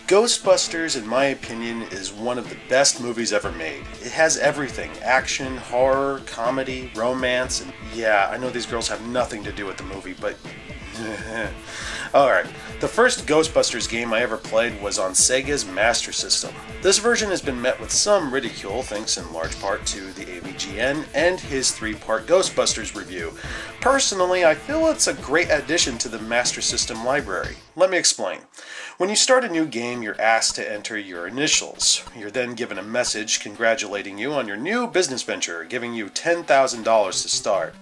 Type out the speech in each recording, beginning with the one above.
Ghostbusters, in my opinion, is one of the best movies ever made. It has everything: action, horror, comedy, romance, and yeah, I know these girls have nothing to do with the movie, but alright, the first Ghostbusters game I ever played was on SEGA's Master System. This version has been met with some ridicule thanks in large part to the AVGN and his 3-part Ghostbusters review. Personally, I feel it's a great addition to the Master System library. Let me explain. When you start a new game, you're asked to enter your initials. You're then given a message congratulating you on your new business venture, giving you $10,000 to start.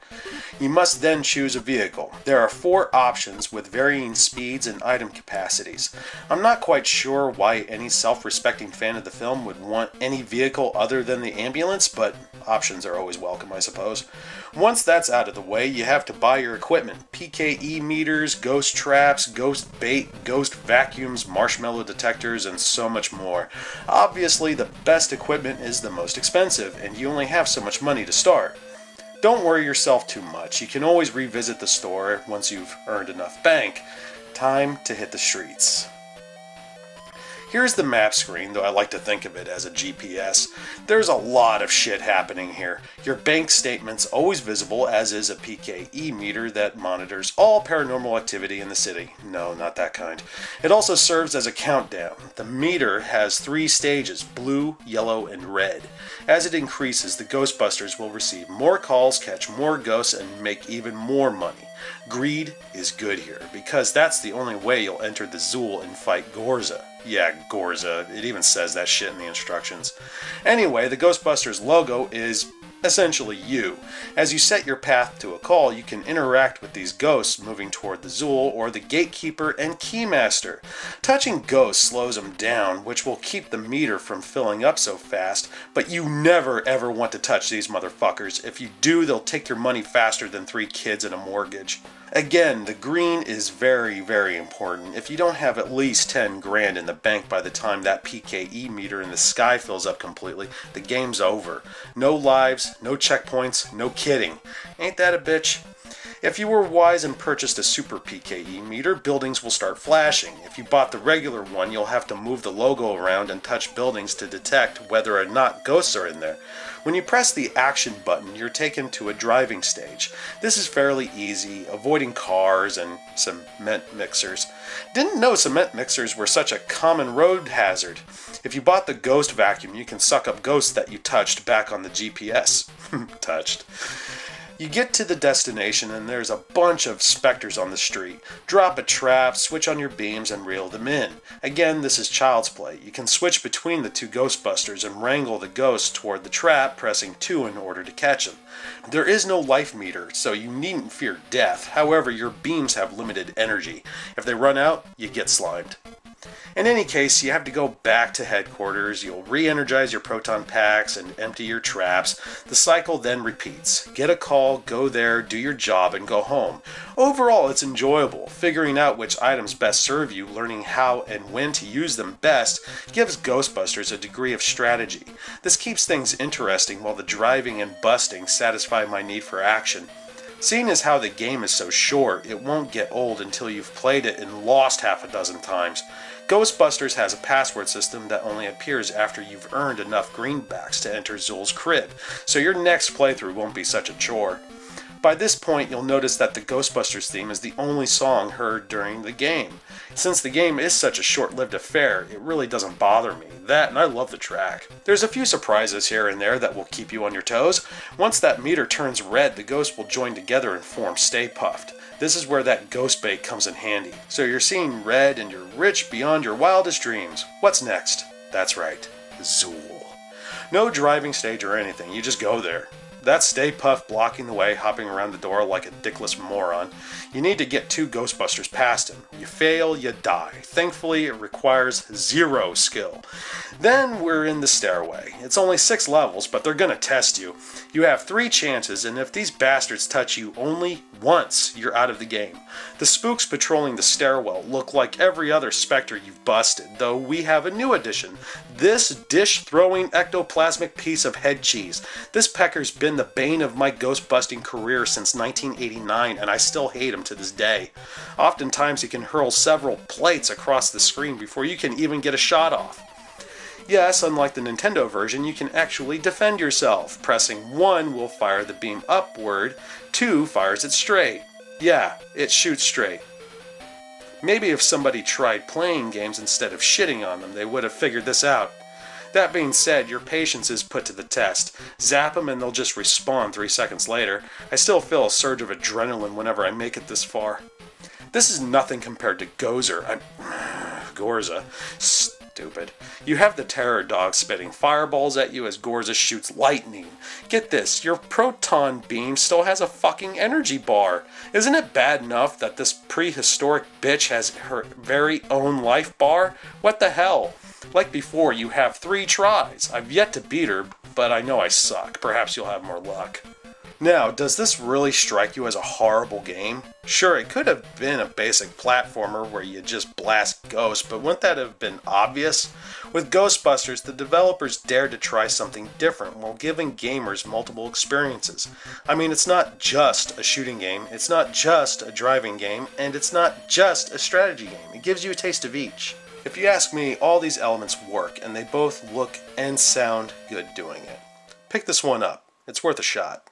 You must then choose a vehicle. There are 4 options with varying speeds and item capacities. I'm not quite sure why any self-respecting fan of the film would want any vehicle other than the ambulance, but options are always welcome, I suppose. Once that's out of the way, you have to buy your equipment: PKE meters, ghost traps, ghost bait, ghost vacuums, marshmallow detectors, and so much more. Obviously, the best equipment is the most expensive, and you only have so much money to start. Don't worry yourself too much. You can always revisit the store once you've earned enough bank. Time to hit the streets. Here's the map screen, though I like to think of it as a GPS. There's a lot of shit happening here. Your bank statement's always visible, as is a PKE meter that monitors all paranormal activity in the city. No, not that kind. It also serves as a countdown. The meter has 3 stages: blue, yellow, and red. As it increases, the Ghostbusters will receive more calls, catch more ghosts, and make even more money. Greed is good here, because that's the only way you'll enter the Zool and fight Gorza. Yeah, Gorza. It even says that shit in the instructions. Anyway, the Ghostbusters logo is essentially you. As you set your path to a call, you can interact with these ghosts moving toward the Zool or the Gatekeeper and Keymaster. Touching ghosts slows them down, which will keep the meter from filling up so fast, but you never ever want to touch these motherfuckers. If you do, they'll take your money faster than 3 kids and a mortgage. Again, the green is very, very important. If you don't have at least 10 grand in the bank by the time that PKE meter in the sky fills up completely, the game's over. No lives, no checkpoints, no kidding. Ain't that a bitch? If you were wise and purchased a super PKE meter, buildings will start flashing. If you bought the regular one, you'll have to move the logo around and touch buildings to detect whether or not ghosts are in there. When you press the action button, you're taken to a driving stage. This is fairly easy, avoiding cars and cement mixers. Didn't know cement mixers were such a common road hazard. If you bought the ghost vacuum, you can suck up ghosts that you touched back on the GPS. Touched. You get to the destination and there's a bunch of specters on the street. Drop a trap, switch on your beams, and reel them in. Again, this is child's play. You can switch between the 2 Ghostbusters and wrangle the ghosts toward the trap, pressing 2 in order to catch them. There is no life meter, so you needn't fear death. However, your beams have limited energy. If they run out, you get slimed. In any case, you have to go back to headquarters. You'll re-energize your proton packs and empty your traps. The cycle then repeats. Get a call, go there, do your job, and go home. Overall, it's enjoyable. Figuring out which items best serve you, learning how and when to use them best, gives Ghostbusters a degree of strategy. This keeps things interesting while the driving and busting satisfy my need for action. Seeing as how the game is so short, it won't get old until you've played it and lost half a dozen times. Ghostbusters has a password system that only appears after you've earned enough greenbacks to enter Zool's crib, so your next playthrough won't be such a chore. By this point, you'll notice that the Ghostbusters theme is the only song heard during the game. Since the game is such a short-lived affair, it really doesn't bother me. That, and I love the track. There's a few surprises here and there that will keep you on your toes. Once that meter turns red, the ghosts will join together and form Stay Puffed. This is where that ghost bait comes in handy. So you're seeing red and you're rich beyond your wildest dreams. What's next? That's right, Zool. No driving stage or anything, you just go there. That's Stay Puft blocking the way, hopping around the door like a dickless moron. You need to get 2 Ghostbusters past him. You fail, you die. Thankfully, it requires 0 skill. Then we're in the stairway. It's only 6 levels, but they're gonna test you. You have 3 chances, and if these bastards touch you only once, you're out of the game. The spooks patrolling the stairwell look like every other specter you've busted, though we have a new addition. This dish-throwing ectoplasmic piece of head cheese. This pecker's been been the bane of my ghost-busting career since 1989, and I still hate him to this day. Oftentimes he can hurl several plates across the screen before you can even get a shot off. Yes, unlike the Nintendo version, you can actually defend yourself. Pressing 1 will fire the beam upward, 2 fires it straight. Yeah, it shoots straight. Maybe if somebody tried playing games instead of shitting on them, they would have figured this out. That being said, your patience is put to the test. Zap them and they'll just respawn 3 seconds later. I still feel a surge of adrenaline whenever I make it this far. This is nothing compared to Gorza. Stupid. You have the terror dog spitting fireballs at you as Gorza shoots lightning. Get this, your proton beam still has a fucking energy bar. Isn't it bad enough that this prehistoric bitch has her very own life bar? What the hell? Like before, you have 3 tries. I've yet to beat her, but I know I suck. Perhaps you'll have more luck. Now, does this really strike you as a horrible game? Sure, it could have been a basic platformer where you just blast ghosts, but wouldn't that have been obvious? With Ghostbusters, the developers dared to try something different while giving gamers multiple experiences. I mean, it's not just a shooting game, it's not just a driving game, and it's not just a strategy game. It gives you a taste of each. If you ask me, all these elements work, and they both look and sound good doing it. Pick this one up. It's worth a shot.